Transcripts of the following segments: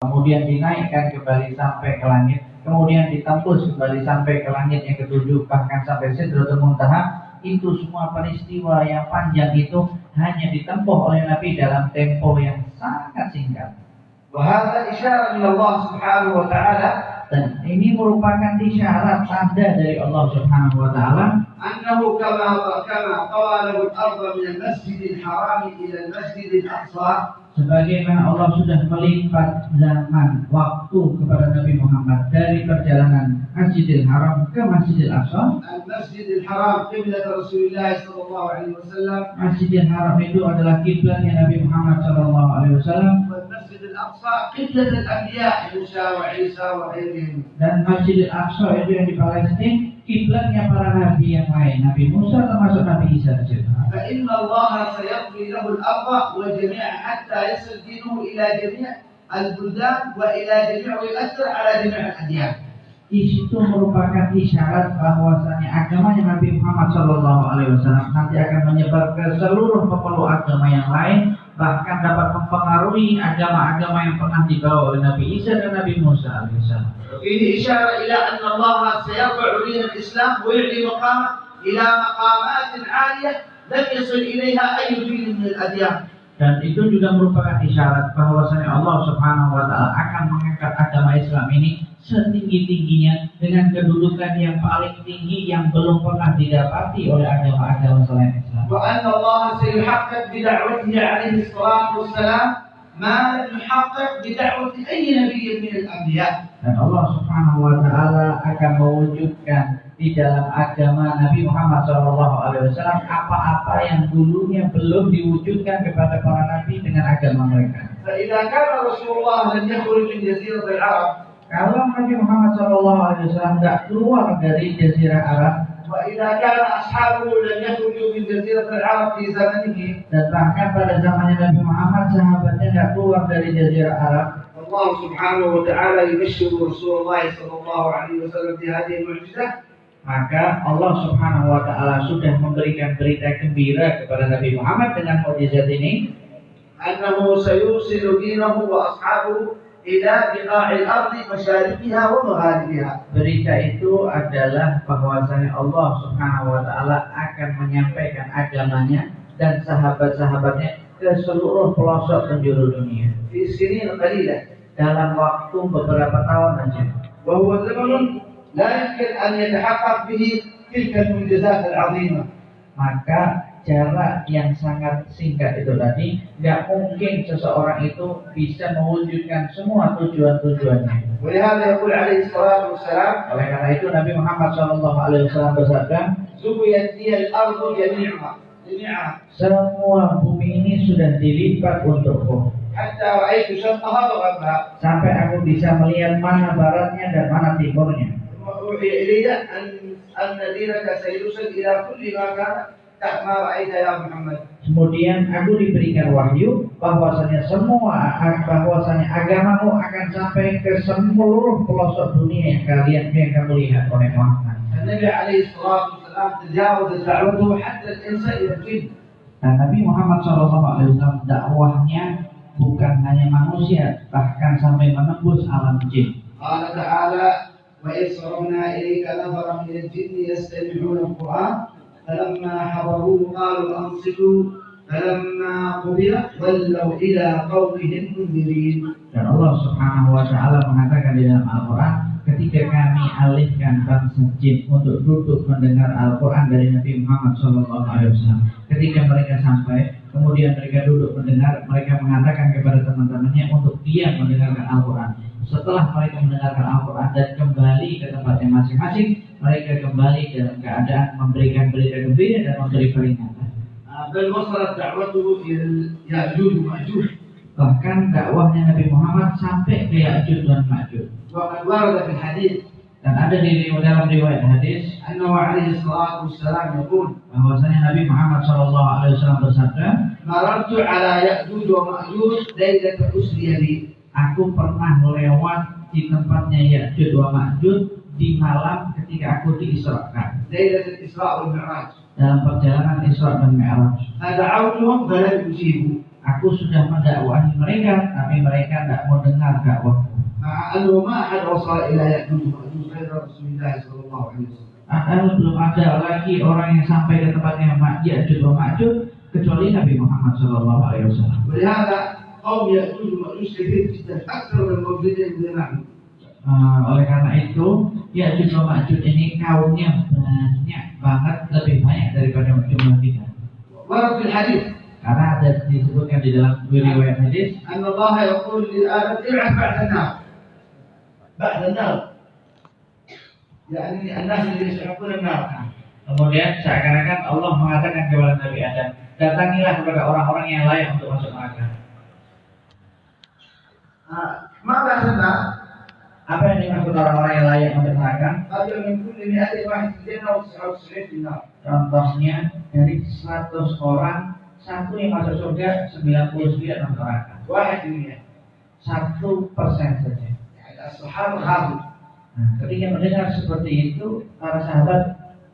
kemudian dinaikkan kembali sampai ke langit, kemudian ditembus kembali sampai ke langit yang ketujuh, bahkan sampai Sidratul Muntaha. Itu semua peristiwa yang panjang itu hanya ditempuh oleh Nabi dalam tempo yang sangat singkat. وهذا إشارة من الله سبحانه وتعالى. Dan ini merupakan isyarat tanda dari Allah Subhanahu wa taala أنه كما طوى له الأرض من المسجد الحرام إلى المسجد الأقصى. Sebagaimana Allah sudah melipat zaman waktu kepada Nabi Muhammad dari perjalanan Masjidil Haram ke Masjidil Aqsa. المسجد الحرام قبلة رسول الله صلى الله عليه وسلم. Masjidil Haram itu adalah kiblatnya Nabi Muhammad sallallahu alaihi wasallam. والمسجد الأقصى قبلة الأنبياء موسى وعيسى وغيرهم. Dan Masjidil Aqsa itu yang di Palestina, kiblatnya para nabi yang lain, Nabi Musa termasuk Nabi Isa juga. فإن الله سيطوي له الأرض وجميع حتى يصل دينه إلى جميع البلدان وإلى جميع ويؤثر على جميع الأديان. Di situ merupakan isyarat bahwasanya agamanya Nabi Muhammad SAW nanti akan menyebar ke seluruh pemeluk agama yang lain, bahkan dapat mempengaruhi agama-agama yang pernah dibawa oleh Nabi Isa dan Nabi Musa alaihissalam. Ini isyarat ila anna Allah sayarfa'u din al-Islam wa yu'li maqamah ila maqamat 'aliyah lam yasil ilaiha ayyu din min al-adyan. Dan itu juga merupakan isyarat bahwasanya Allah Subhanahu wa taala akan mengangkat agama Islam ini setinggi-tingginya dengan kedudukan yang paling tinggi yang belum pernah didapati oleh agama-agama selain Islam. Wa anna Allah sayuhaqqiq bi da'watihi 'alaihi salatu wassalam ma lam yuhaqqiq bi da'wati ayyi nabiyyin min al-anbiya. Dan Allah Subhanahu wa taala akan mewujudkan di dalam agama Nabi Muhammad SAW apa-apa yang dulunya belum diwujudkan kepada para nabi dengan agama mereka. فإذا كان رسول الله لم يخرج من جزيرة العرب. Kalau Nabi Muhammad SAW tidak keluar dari Jazirah Arab, وإذا كان أصحابه لم يخرجوا من جزيرة العرب في زمنه. Dan bahkan pada zamannya Nabi Muhammad sahabatnya tidak keluar dari Jazirah Arab. الله سبحانه وتعالى يبشر رسول الله صلى الله عليه وسلم بهذه المعجزة. Maka Allah Subhanahu wa taala sudah memberikan berita gembira kepada Nabi Muhammad dengan mukjizat ini, أنه سيوصل دينه وأصحابه إلى بقاع الأرض مشارقها ومغاربها. Berita itu adalah bahwasanya Allah Subhanahu wa taala akan menyampaikan agamanya dan sahabat-sahabatnya ke seluruh pelosok penjuru dunia في سنين قليلة. dalam waktu beberapa tahun saja. وهو زمن لا يمكن أن يتحقق به تلك المعجزات العظيمة. Maka jarak yang sangat singkat itu tadi nggak mungkin seseorang itu bisa mewujudkan semua tujuan-tujuannya. ولهذا يقول عليه الصلاة والسلام. Oleh karena itu Nabi Muhammad SAW bersabda, زويت لي الأرض جميعها. semua bumi ini sudah dilipat untukku. حتى رأيت شرقها وغربها. Sampai aku bisa melihat mana baratnya dan mana timurnya. وأوحي إلي أن دينك سيوصل إلى كل ما كان ما رأيت يا محمد. Kemudian aku diberikan wahyu bahwasanya agamamu akan sampai ke seluruh pelosok dunia yang kamu lihat oleh Muhammad. النبي عليه الصلاة والسلام تجاوز دعوته حتى الإنس إلى الجن. Dan Nabi Muhammad SAW dakwahnya bukan hanya manusia, bahkan sampai menembus alam jin. قال تعالى وإذ صرفنا إليك نفرا من الجن يستمعون القرآن فلما حضروه قالوا أنصتوا فلما قضي ولوا إلى قومهم منذرين. Dan Allah Subhanahu wa taala mengatakan di dalam Al-Qur'an, ketika kami alihkan bangsa jin untuk duduk mendengar Al-Qur'an dari Nabi Muhammad SAW. Ketika mereka sampai, kemudian mereka duduk mendengar, mereka mengatakan kepada teman-temannya untuk diam mendengarkan Al-Qur'an. Setelah mereka mendengarkan Al-Quran dan kembali ke tempatnya masing-masing, mereka kembali dalam keadaan memberikan berita gembira dan memberi peringatan. بل وصلت دعوته إلى يأجوج ومأجوج. Bahkan dakwahnya Nabi Muhammad sampai ke Ya'juj dan Ma'juj. وقد ورد في الحديث Dan ada di dalam riwayat hadis أنه عليه الصلاة والسلام يقول bahwasanya Nabi Muhammad SAW bersabda, مررت على يأجوج ومأجوج ليلة أسري بي. Aku pernah lewat di tempatnya Ya'juj wa Ma'juj di malam ketika aku diisrakan. ليلة الإسراء والمعراج. Dalam perjalanan Isra dan Mi'raj. فدعوتهم فلم يجيبوا. Aku sudah mendakwahi mereka, tapi mereka tidak mau dengar dakwahku. مع أنه ما أحد وصل إلى يأجوج ومأجوج غير رسول الله صلى الله عليه وسلم. Padahal belum ada lagi orang yang sampai ke tempatnya Ya'juj wa Ma'juj kecuali Nabi Muhammad Shallallahu Alaihi Wasallam. ولهذا قوم يأجوج ومأجوج كثير جدا أكثر من الموجودين عندنا. Oleh karena itu Ya'juj wa Ma'juj ini kaumnya banyak banget, lebih banyak daripada jumlah kita. ورد في الحديث Karena ada disebutkan di dalam riwayat hadis أن الله يقول لآدم ابعث بعد النار. بعد النار. يعني الناس اللي يستحقون النار. Kemudian seakan-akan Allah mengatakan kepada Nabi Adam, datangilah kepada orang-orang yang layak untuk masuk neraka. ما بعد النار؟ Apa yang dimaksud orang-orang yang layak masuk neraka? قد من كل 200 واحد في الجنة و99 في النار. Contohnya dari 100 orang, satu yang masuk surga, 99 masuk neraka. 1% 1% saja. يعني الصحابة خافوا. Nah, ketika mendengar seperti itu, para sahabat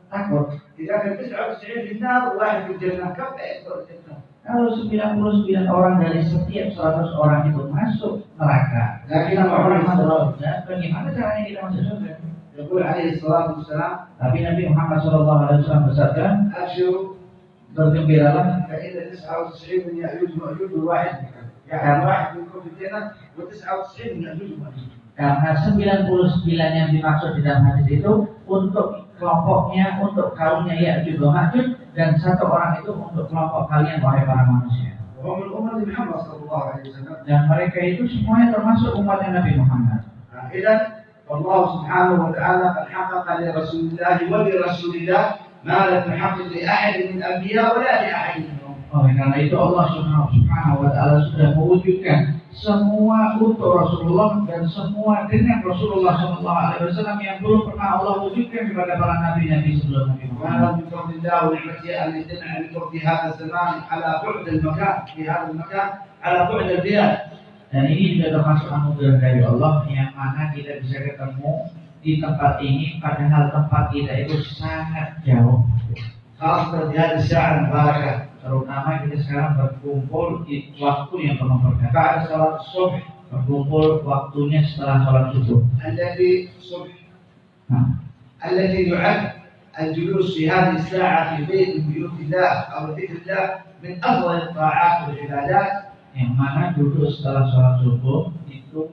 takut. إذا كان 99 في النار وواحد في الجنة كم يدخل الجنة؟ Kalau 99 orang dari setiap 100 orang itu masuk neraka, Tapi satu orang orang masuk surga, bagaimana caranya kita masuk surga? يقول عليه الصلاة والسلام Tapi Nabi Muhammad SAW bersabda, أبشروا bergembiralah فإن 99 من يأجوج ومأجوج وواحد يعني واحد منكم في الجنة و99 من يأجوج ومأجوج. karena 99 yang dimaksud di dalam hadis itu untuk kelompoknya, untuk kaumnya Ya'juj wa Ma'juj, dan satu orang itu untuk kelompok kalian wahai para manusia. وهم من أمة محمد صلى الله عليه وسلم. Dan mereka itu semuanya termasuk umatnya Nabi Muhammad. إذا الله سبحانه وتعالى قد حقق لرسول الله ولرسول الله ما لم يحقق لأحد من الأنبياء ولا لأحد منهم. Oleh karena itu Allah Subhanahu wa Ta'ala sudah mewujudkan semua untuk Rasulullah dan semua dengan Rasulullah SAW yang belum pernah Allah wujudkan kepada para nabi-nabi sebelum Nabi وهذا Muhammad. من فضل الله ونعمته أن يجتمع بكم في هذا الزمان على بعد المكان في هذا المكان على بعد البلاد. Dan ini juga termasuk anugerah dari Allah yang mana kita bisa ketemu di tempat ini padahal tempat kita itu sangat jauh. خاصة في هذه الساعة المباركة. Terutama kita sekarang berkumpul di waktu yang penuh berkah. بعد صلاة الصبح Berkumpul waktunya setelah sholat subuh. التي الصبح Nah, التي يعد الجلوس في هذه الساعة في بيت من بيوت الله أو ذكر الله من أفضل الطاعات والعبادات. yang mana duduk setelah sholat subuh itu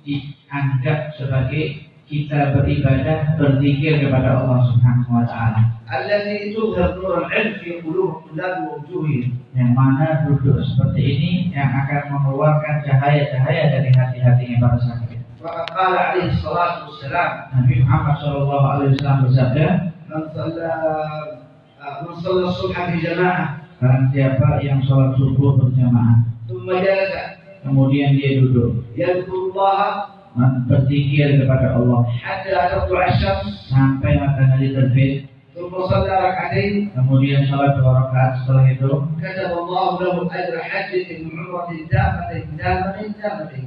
dianggap sebagai kita beribadah, berzikir kepada Allah Subhanahu wa Ta'ala. التي تظهر نور العلم في قلوب الطلاب ووجوههم. Yang mana duduk seperti ini yang akan mengeluarkan cahaya-cahaya dari hati-hatinya para santri. وقد قال عليه الصلاة والسلام Nabi Muhammad SAW bersabda, من صلى الصبح في جماعة barang siapa yang sholat subuh berjamaah, ثم جلس kemudian dia duduk, يذكر الله berzikir kepada Allah حتى تطلع الشمس sampai matahari terbit, ثم صلى ركعتين kemudian sholat 2 rakaat setelah itu, كتب الله له أجر حجة من عمرة تامة.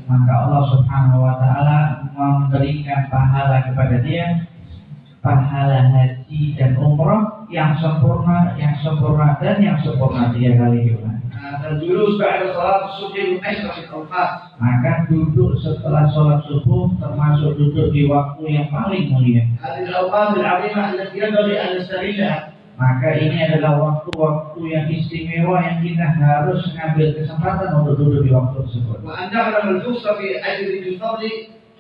maka Allah Subhanahu wa Ta'ala memberikan pahala kepada dia, pahala haji dan umrah yang sempurna dan yang sempurna 3 kali diulang. الجلوس بعد صلاة الصبح من أشرف الأوقات. Maka duduk setelah sholat subuh termasuk duduk di waktu yang paling mulia. هذه الأوقات العظيمة التي ينبغي أن نستغلها. Maka ini adalah waktu-waktu yang istimewa yang kita harus mengambil kesempatan untuk duduk di waktu tersebut. وأن نعلم الفرصة في أجر الفضل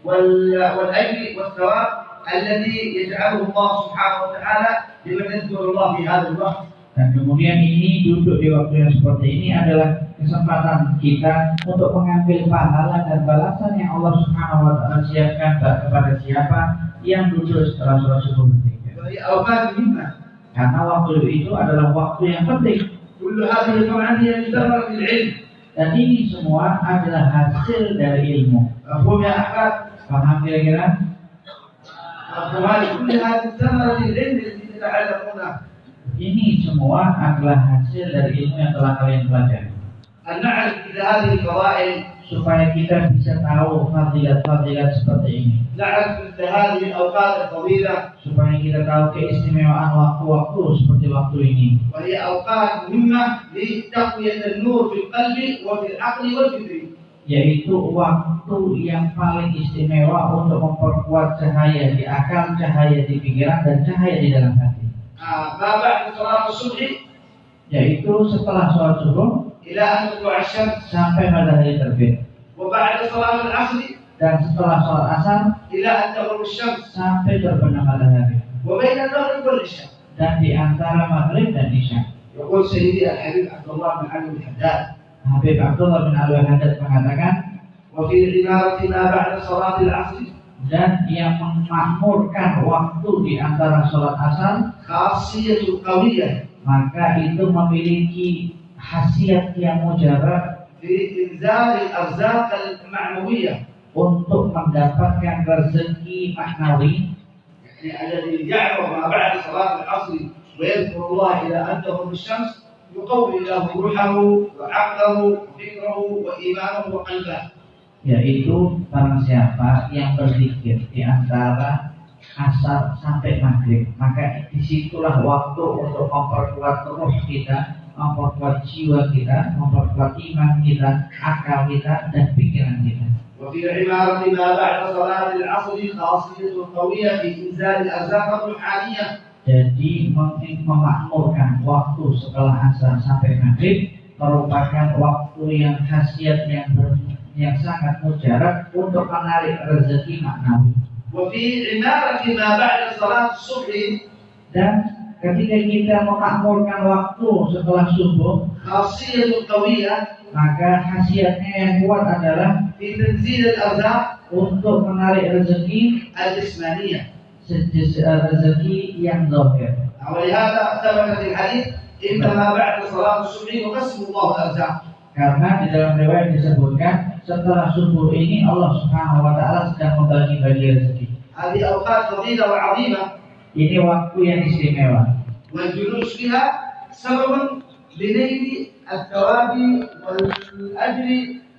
والأجر والثواب الذي يجعله الله سبحانه وتعالى لمن يذكر الله في هذا الوقت. Dan kemudian ini duduk di waktu yang seperti ini adalah kesempatan kita untuk mengambil pahala dan balasan yang Allah Subhanahu wa Ta'ala siapkan kepada siapa yang duduk setelah sholat subuh. وهي أوقات مهمة. Karena waktu itu adalah waktu yang penting. كل هذه طبعا هي من ثمرة العلم. Dan ini semua adalah hasil dari ilmu. مفهوم يا أحباب؟ Paham kira-kira? مفهوم هذه كل هذه ثمرة العلم التي تتعلمونها. Ini semua adalah hasil dari ilmu yang telah kalian pelajari. أن نعرف مثل هذه الفضائل supaya kita bisa tahu fadilat-fadilat seperti ini. نعرف مثل هذه الأوقات الفضيلة Supaya kita tahu keistimewaan waktu-waktu seperti waktu ini. وهي أوقات مهمة لتقوية النور في القلب وفي العقل والفكر. Yaitu waktu yang paling istimewa untuk memperkuat cahaya di akal, cahaya di pikiran, dan cahaya di dalam hati. ما بعد صلاة الصبح Yaitu setelah sholat subuh إلى أن تطلع الشمس، sampai matahari terbit, وبعد صلاة العصر dan setelah sholat asar إلى أن تغرب الشمس، sampai terbenam matahari, وبين المغرب والعشاء. dan di antara maghrib dan isya. يقول سيدي الحبيب عبد الله بن علي الحداد Habib Abdullah bin Alwi Haddad mengatakan, وفي عمارة ما بعد صلاة العصر dan yang memakmurkan waktu di antara sholat asar, خاصية قوية maka itu memiliki khasiat yang mujarab في إنزال الأرزاق المعنوية، untuk mendapatkan rezeki maknawi. يعني الذي يعرف ما بعد صلاة العصر ويذكر الله إلى أن تغرب الشمس يقوي له روحه وعقله وفكره وإيمانه وقلبه. Yaitu barang siapa yang berzikir di antara asar sampai maghrib, maka disitulah waktu untuk memperkuat ruh kita, memperkuat jiwa kita, memperkuat iman kita, akal kita, dan pikiran kita. وفي عمارة ما بعد صلاة العصر خاصية قوية في إنزال الأرزاق الروحانية. Jadi memakmurkan waktu setelah asar sampai maghrib merupakan waktu yang khasiat yang sangat mujarab untuk menarik rezeki maknawi. وفي عمارة ما بعد صلاة الصبح Dan ketika kita memakmurkan waktu setelah subuh, خاصية قوية maka khasiatnya yang kuat adalah في تنزيل الأرزاق untuk menarik rezeki الجسمانية. rezeki yang zahir. ولهذا ثبت في الحديث إنما بعد صلاة الصبح يقسم الله الأرزاق. Karena di dalam riwayat disebutkan setelah subuh ini Allah Subhanahu wa taala sedang membagi-bagi rezeki. هذه أوقات فضيلة وعظيمة، Ini waktu yang istimewa. والجلوس فيها سبب لنيل الثواب والأجر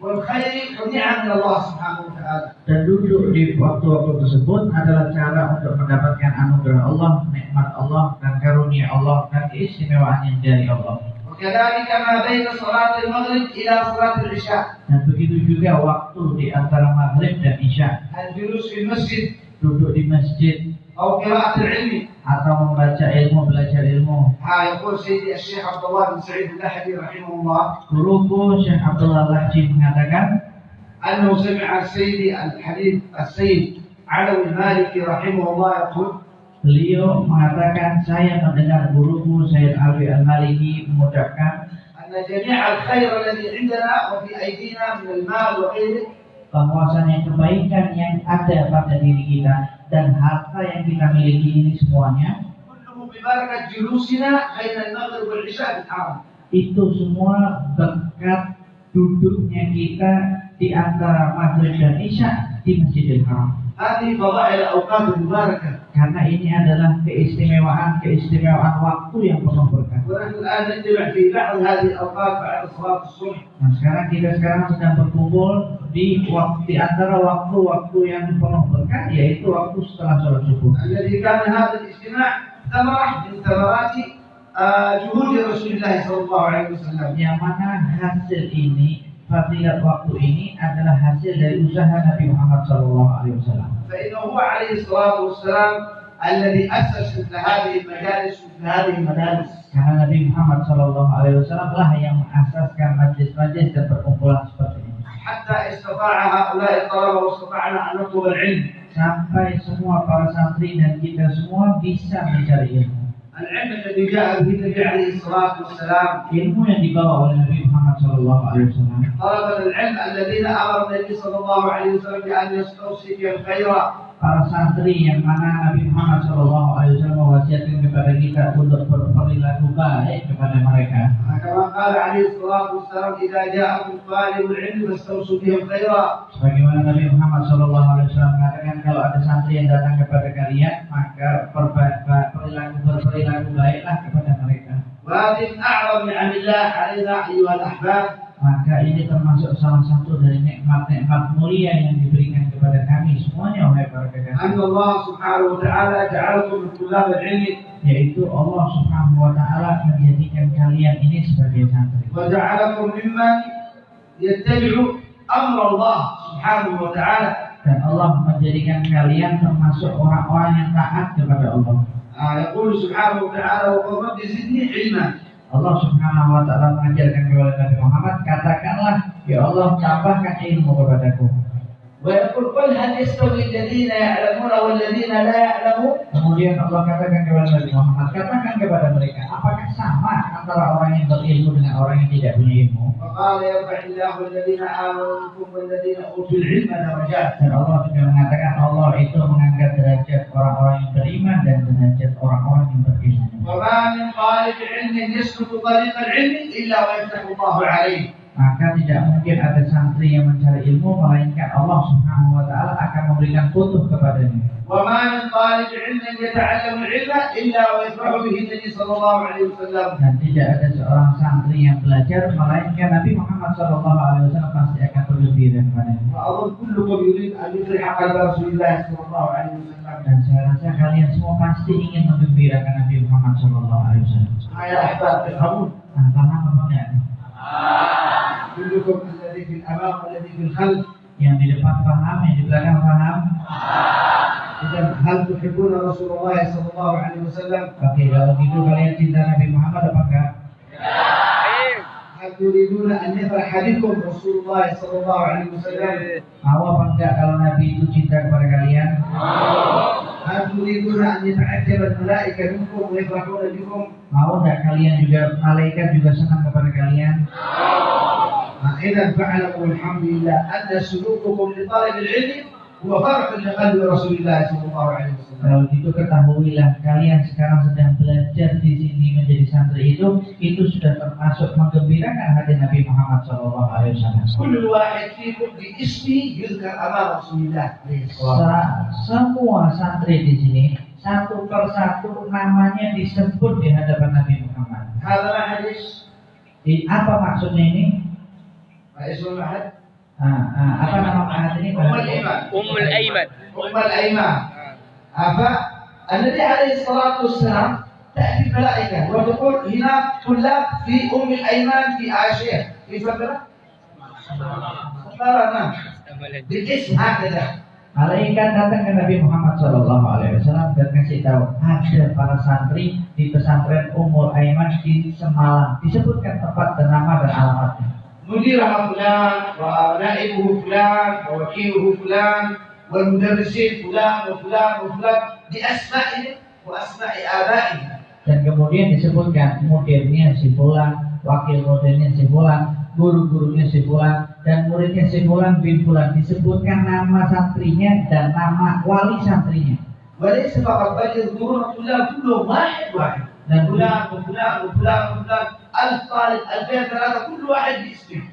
والخير والنعم من الله سبحانه وتعالى. Dan duduk di waktu-waktu tersebut adalah cara untuk mendapatkan anugerah Allah, nikmat Allah, dan karunia Allah, dan keistimewaan yang dari Allah. وكذلك ما بين صلاة المغرب إلى صلاة العشاء. Dan begitu juga waktu di antara maghrib dan isya. الجلوس في المسجد Duduk di masjid أو قراءة العلم. atau membaca ilmu, belajar ilmu. يقول سيدي الشيخ عبد الله بن سعيد اللحدي رحمه الله Guruku Syekh Abdullah Lahji mengatakan أنه سمع سيدي الحبيب السيد علوي المالكي رحمه الله يقول beliau mengatakan, saya mendengar guruku Sayyid Alwi Al-Maliki mengucapkan أن جميع الخير الذي عندنا وفي أيدينا من المال وغيره bahwasanya kebaikan yang ada pada diri kita dan harta yang kita miliki ini semuanya كله ببركة جلوسنا بين المغرب والعشاء في الحرم. itu semua berkat duduknya kita di antara maghrib dan isya di Masjidil Haram. هذه فضائل الأوقات المباركة. Karena ini adalah keistimewaan waktu yang penuh berkah. ونحن الآن نجتمع في بعض هذه الأوقات بعد صلاة الصبح. Nah, sekarang kita sedang berkumpul di antara waktu-waktu yang penuh berkah, yaitu waktu setelah sholat subuh. الذي كان هذا الاجتماع ثمرة من ثمرات جهود رسول الله صلى الله عليه وسلم. Yang mana hasil ini, fadilat waktu ini adalah hasil dari usaha Nabi Muhammad SAW. فإنه هو عليه الصلاة والسلام الذي أسس مثل هذه المجالس مثل هذه المدارس. Karena Nabi Muhammad SAW lah yang mengasaskan majlis-majlis dan perkumpulan seperti ini. حتى استطاع هؤلاء الطلبة واستطعنا أن نطلب العلم. Sampai semua para santri dan kita semua bisa mencari ilmu. العلم الذي جاء به النبي عليه الصلاة والسلام. Ilmu yang dibawa oleh Nabi Muhammad SAW. طلبة العلم الذين أمر النبي صلى الله عليه وسلم بأن يستوصي فيهم خيرا. Para santri yang mana Nabi Muhammad SAW mewasiatkan kepada kita untuk berperilaku baik kepada mereka. كما قال عليه الصلاة والسلام إذا جاءكم طالب العلم فاستوصوا بهم خيرا. Sebagaimana Nabi Muhammad SAW mengatakan, kalau ada santri yang datang kepada kalian, maka berperilaku baiklah kepada mereka. وهذه من أعظم نعم الله علينا أيها الأحباب. maka ini termasuk salah satu dari nikmat-nikmat mulia yang diberikan kepada kami semuanya, wahai para kekasih. أن الله سبحانه وتعالى جعلكم من طلاب العلم Yaitu Allah Subhanahu wa taala menjadikan kalian ini sebagai santri. وجعلكم ممن يتبع أمر الله سبحانه وتعالى. Dan Allah menjadikan kalian termasuk orang-orang yang taat kepada Allah. يقول سبحانه وتعالى وقل رب زدني علما. Allah Subhanahu wa taala mengajarkan kepada Nabi Muhammad, katakanlah, ya Allah tambahkan ilmu kepadaku. ويقول قل هل يستوي الذين يعلمون والذين لا يعلمون. Kemudian Allah katakan kepada Nabi Muhammad, katakan kepada mereka, apakah sama antara orang yang berilmu dengan orang yang tidak punya ilmu? فقال يرفع الله الذين آمنوا منكم والذين أوتوا العلم درجات. Dan Allah juga mengatakan Allah itu mengangkat derajat orang-orang yang beriman dan derajat orang-orang yang berilmu. وما من طالب علم يسلك طريق العلم إلا ويفتح الله عليه. Maka tidak mungkin ada santri yang mencari ilmu melainkan Allah Subhanahu wa taala akan memberikan futuh kepadanya. وما من طالب علم يتعلم العلم إلا ويفرح به النبي صلى الله عليه وسلم. Dan tidak ada seorang santri yang belajar melainkan Nabi Muhammad sallallahu alaihi wasallam pasti akan bergembira kepadanya. وأظن كلكم يريد أن يفرح قلب رسول الله صلى الله عليه وسلم. Dan saya rasa kalian semua pasti ingin menggembirakan Nabi Muhammad sallallahu alaihi wasallam. يا أحباب تفهمون؟ Paham apa enggak? كلكم الذي في الأمام والذي في الخلف. Yang di depan paham, yang di belakang paham. إذا هل تحبون رسول الله صلى الله عليه وسلم؟ Oke, kalau gitu kalian cinta Nabi Muhammad apa enggak? هل تريدون أن يفرح بكم رسول الله صلى الله عليه وسلم؟ Mau apa enggak kalau Nabi itu cinta kepada kalian? هل تريدون أن يتعجب الملائكة منكم ويفرحون بكم؟ Mau enggak kalian juga, malaikat juga senang kepada kalian? إذا فاعلموا الحمد لله أن سلوككم لطالب العلم هو فرح لقلب رسول الله صلى الله عليه وسلم. Kalau gitu ketahuilah kalian sekarang sedang belajar di sini menjadi santri itu sudah termasuk menggembirakan hati Nabi Muhammad sallallahu alaihi wasallam. كل واحد فيكم باسمه يذكر أمام رسول الله عليه الصلاة. Semua santri di sini satu persatu namanya disebut di hadapan Nabi Muhammad. هذا ما حديث. Apa maksudnya ini? ما اسم المعهد؟ Apa nama mahat ini? أم الأيمان. أم الأيمن. أم الأيمان. فالنبي عليه الصلاة والسلام تأتي الملائكة وتقول هناك طلاب في أم الأيمان في آسيا. كيف بدرة؟ نعم. بالاسم هكذا. Malaikat datang ke Nabi Muhammad sallallahu alaihi wasallam dan kasih tahu ada para santri di pesantren Ummul Aiman di Semalang. Disebutkan tempat dan nama dan alamatnya. مديرها فلان ونائبه فلان ووكيله فلان والمدرسين فلان وفلان وفلان بأسمائهم وأسماء آبائهم. Dan kemudian disebutkan mudirnya si fulan, wakil mudirnya si fulan, guru-gurunya si fulan, dan muridnya si fulan bin fulan. Disebutkan nama santrinya dan nama wali santrinya. وليس فقط بل يذكرون الطلاب كلهم واحد واحد. Dan فلان وفلان وفلان وفلان 1000 طالب 2003 كل واحد باسمه.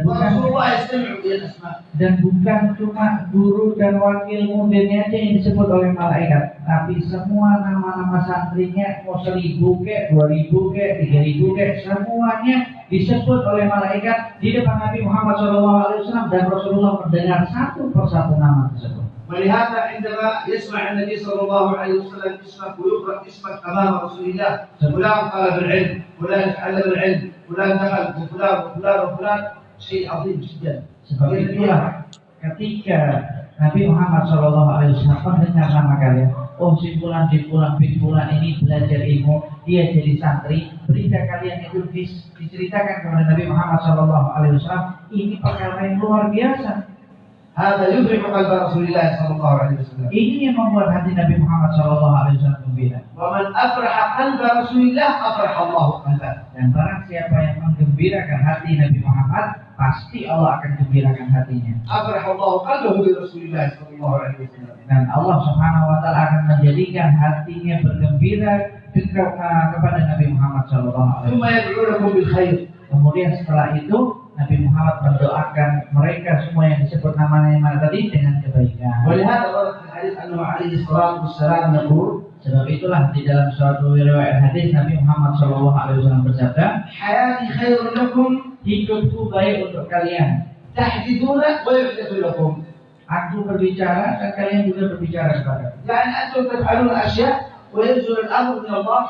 ورسول الله يستمع إلى الأسماء. Dan bukan cuma guru dan wakil mudirnya aja yang disebut oleh malaikat, tapi semua nama-nama santrinya mau 1000 ke, 2000 ke, 3000 ke, semuanya disebut oleh malaikat di depan Nabi Muhammad SAW, dan Rasulullah mendengar satu persatu nama tersebut. ولهذا عندما يسمع النبي صلى الله عليه وسلم اسمك ويقرأ اسمك أمام رسول الله، فلان طلب العلم، فلان تعلم العلم، فلان دخل وفلان وفلان وفلان، شيء عظيم جدا. Sebab itulah ketika Nabi Muhammad SAW mendengar nama kalian, oh si fulan bin fulan ini belajar ilmu, dia jadi santri, berita kalian itu diceritakan kepada Nabi Muhammad SAW, ini perkara yang luar biasa. هذا يفرح قلب رسول الله صلى الله عليه وسلم. Ini yang membuat hati Nabi Muhammad SAW gembira. ومن أفرح قلب رسول الله أفرح الله قلبه. Dan barang siapa yang menggembirakan hati Nabi Muhammad, pasti Allah akan gembirakan hatinya. أفرح الله قلبه برسول الله صلى الله عليه وسلم. Dan Allah Subhanahu wa taala akan menjadikan hatinya bergembira kepada Nabi Muhammad SAW. ثم يدعو لكم بالخير. Kemudian setelah itu Nabi Muhammad mendoakan mereka semua yang disebut nama-nama tadi dengan kebaikan. ولهذا ورد في الحديث أنه عليه الصلاة والسلام يقول. Sebab itulah di dalam suatu riwayat hadis Nabi Muhammad SAW bersabda, حياتي خير لكم hidupku baik untuk kalian. تحدثون ويحدث لكم. Aku berbicara dan kalian juga berbicara kepadaku. يعني أنتم تفعلون أشياء وينزل الأمر من الله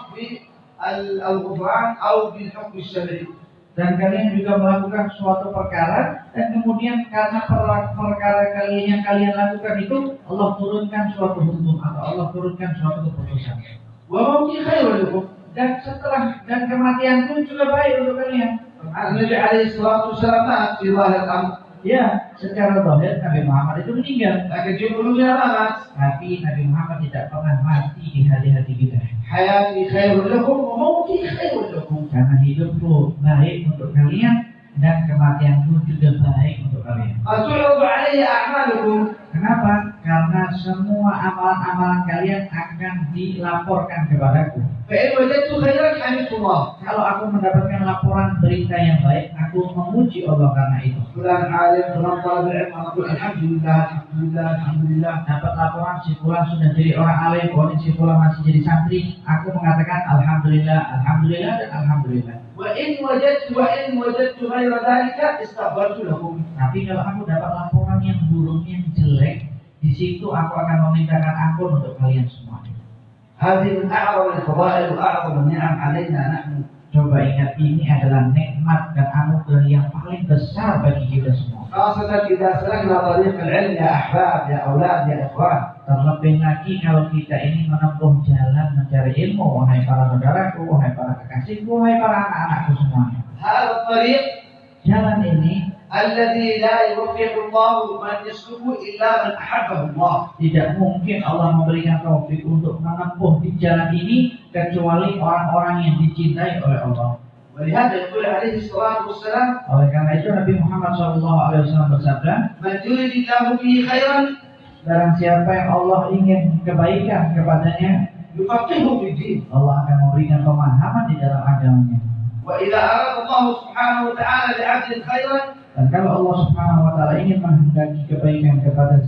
بالغفران أو بالحكم الشرعي. Dan kalian juga melakukan suatu perkara dan kemudian karena perkara kalian yang kalian lakukan itu Allah turunkan suatu hukum atau Allah turunkan suatu keputusan. وموتي خير لكم. Dan kematianku juga baik untuk kalian. النبي عليه الصلاة والسلام مات في ظاهر الأمر. Ya, secara zahir Nabi Muhammad itu meninggal. لكن في قلوبنا ما مات. Tapi Nabi Muhammad tidak pernah mati di hati-hati kita. حياتي خير لكم وموتي خير لكم. Karena hidupku baik untuk kalian dan kematianku juga baik untuk kalian. تعرض علي أعمالكم. Kenapa? Karena semua amalan-amalan kalian akan dilaporkan kepadaku. فإن وجدت خيرا حمدت الله. Kalau aku mendapatkan laporan berita yang baik, aku memuji Allah karena itu. فلان عالم فلان طالب العلم أقول الحمد لله الحمد لله الحمد لله. Dapat laporan si fulan sudah jadi orang alim, si fulan masih jadi santri, aku mengatakan alhamdulillah, alhamdulillah dan alhamdulillah. وإن وجدت غير ذلك استغفرت لكم. Tapi kalau aku dapat laporan yang buruk, yang jelek, di situ aku akan memintakan ampun untuk kalian semua. هذه من أعظم الفضائل وأعظم النعم علينا نحن. Coba ingat, ini adalah nikmat dan anugerah yang paling besar bagi kita semua. خاصة إذا سلكنا طريق العلم يا أحباب يا أولاد يا إخوان. Terlebih lagi kalau kita ini menempuh jalan mencari ilmu, wahai para saudaraku, wahai para kekasihku, wahai para anak-anakku semuanya. هذا الطريق Jalan ini الذي لا يوفق الله من يسلكه إلا من أحبه الله. tidak mungkin Allah memberikan taufik untuk menempuh di jalan ini kecuali orang-orang yang dicintai oleh Allah. ولهذا يقول عليه الصلاة والسلام Oleh karena itu Nabi Muhammad SAW bersabda, من يريد الله به خيرا barang siapa yang Allah ingin kebaikan kepadanya, يفقهه في الدين. Allah akan memberikan pemahaman di dalam agamanya. وإذا أراد الله سبحانه وتعالى لعبد خيرا Dan kalau Allah Subhanahu wa taala ingin menghendaki kebaikan kepada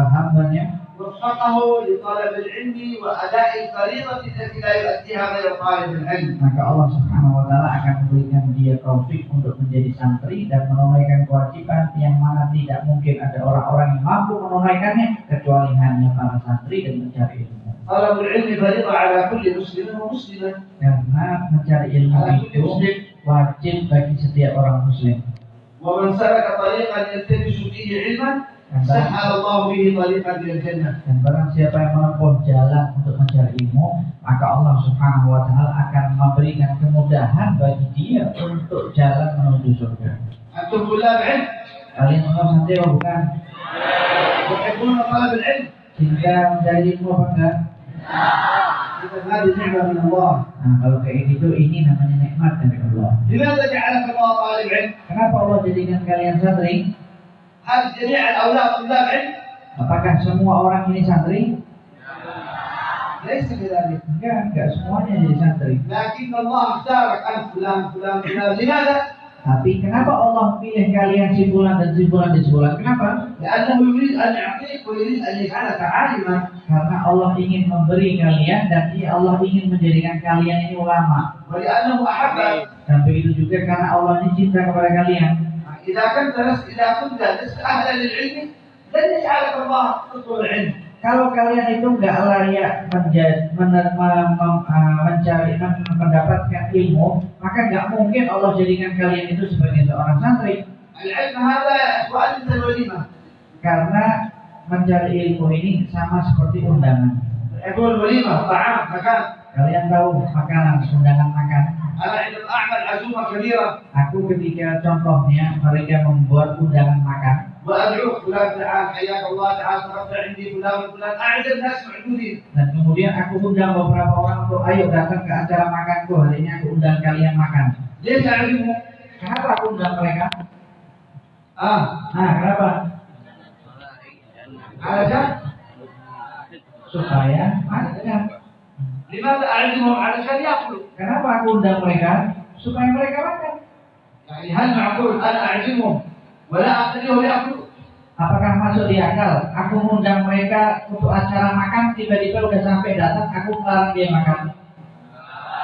hambanya, وفقه لطلب العلم وأداء الفريضة التي لا يؤديها غير طالب العلم. maka Allah Subhanahu wa taala akan memberikan dia taufik untuk menjadi santri dan menunaikan kewajiban yang mana tidak mungkin ada orang-orang yang mampu menunaikannya kecuali hanya para santri dan mencari ilmu. طلب العلم فريضة على كل مسلم ومسلمة. Karena mencari ilmu itu wajib bagi setiap orang muslim. ومن سلك طريقا يلتمس فيه علما سهل الله به طريقا إلى الجنة. Dan barang siapa yang menempuh jalan untuk mencari ilmu, maka Allah Subhanahu wa taala akan memberikan kemudahan bagi dia untuk jalan menuju surga. أنتم طلاب علم Kalian semua santri atau bukan? تحبون طلب العلم. Cinta mencari ilmu apa enggak? إذا هذه نعمة من الله. Nah, kalau kayak gitu ini namanya nikmat dari Allah. لماذا جعلك الله طالب علم؟ Kenapa Allah jadikan kalian santri? هل جميع الأولاد طلاب علم؟ Apakah semua orang ini santri? ليس كذلك. Enggak semuanya jadi santri. لكن الله اختارك أنت فلان فلان فلان. لماذا؟ Tapi kenapa Allah pilih kalian si fulan dan si fulan di sebulan? Kenapa? لأنه يريد أن يعطيك ويريد أن يجعلك عالما. Karena Allah ingin memberi kalian dan Allah ingin menjadikan kalian ini ulama. ولأنه أحبك. Dan begitu juga karena Allah ini cinta kepada kalian. إذا كنت لست أهلا للعلم لن يجعلك الله تطلب العلم. Kalau kalian itu nggak layak mendapatkan ilmu, maka nggak mungkin Allah jadikan kalian itu sebagai seorang santri. العلم هذا إخوان مثل الوليمة. Karena mencari ilmu ini sama seperti undangan. يقول الوليمة طعام مكان. Kalian tahu makanan, undangan makan. أنا عندما أعمل عزومة كبيرة Aku ketika contohnya mereka membuat undangan makan, وأدعوك فلان تعال حياك الله تعال تغدى عندي فلان وفلان أعد الناس معدودين. dan kemudian aku undang beberapa orang untuk ayo datang ke acara makanku, hari ini aku undang kalian makan. ليش أعزمهم؟ Kenapa aku undang mereka? Kenapa? Kenapa? علشان Supaya makan. لماذا أعزمهم؟ علشان يأكلوا. Kenapa aku undang mereka? Supaya mereka makan. يعني هل معقول أنا أعزمهم ولا أخليهم يأكلوا؟ Apakah masuk di akal? Aku mengundang mereka untuk acara makan, tiba-tiba udah sampai datang, aku melarang dia makan.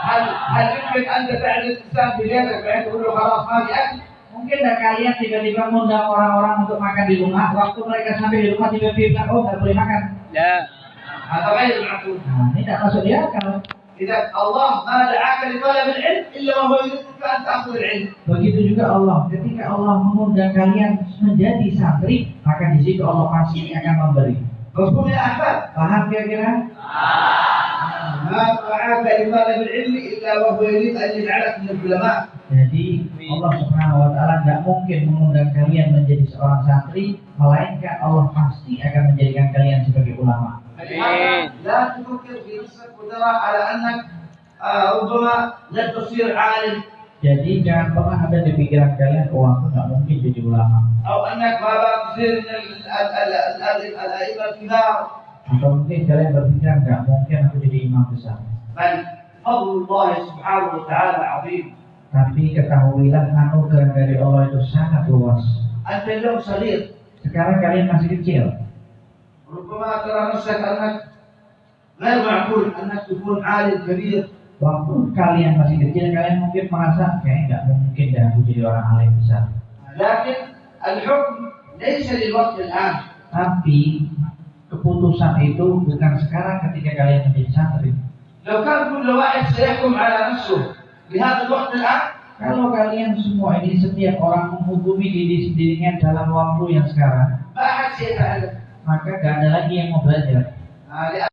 هل يمكن أن تعزم الإنسان في بيتك بحيث تقول له خلاص ما في أكل؟ Mungkin nggak kalian tiba-tiba mengundang orang-orang untuk makan di rumah, waktu mereka sampai di rumah tiba-tiba bilang, oh nggak boleh makan. Ya. هذا غير معقول. Nah, ini tidak masuk di akal. إذا الله ما دعاك لطلب العلم إلا وهو يريدك أن تأخذ العلم. Begitu juga Allah, ketika Allah mengundang kalian menjadi santri, maka di situ Allah pasti akan memberi. مفهوم يا أحباب؟ Paham kira-kira? ما دعاك لطلب العلم إلا وهو يريد أن يجعلك من العلماء. Jadi Allah Subhanahu wa taala tidak mungkin mengundang kalian menjadi seorang santri, melainkan Allah pasti akan menjadikan kalian sebagai ulama. لا تفكر في نفسك وترى على أنك ربما لن تصير عالم. Jadi jangan pernah ada di pikiran kalian, oh aku nggak mungkin jadi ulama. أو أنك ما تصير من الأئمة الكبار. Atau mungkin kalian berpikiran nggak mungkin aku jadi imam besar. بل فضل الله سبحانه وتعالى عظيم. Tapi ketahuilah anugerah dari Allah itu sangat luas. أنت اليوم صغير. Sekarang kalian masih kecil. ربما ترى نفسك أنك غير معقول أنك تكون عالم كبير. Waktu kalian masih kecil, kalian mungkin merasa kayaknya nggak mungkin deh aku jadi orang alim besar. لكن الحكم ليس للوقت الآن. Tapi keputusan itu bukan sekarang ketika kalian menjadi santri. لو كان كل واحد سيحكم على نفسه بهذا الوقت الآن. Kalau kalian semua ini setiap orang menghukumi diri sendirinya dalam waktu yang sekarang, ما أحد سيتعلم. maka gak ada lagi yang mau belajar.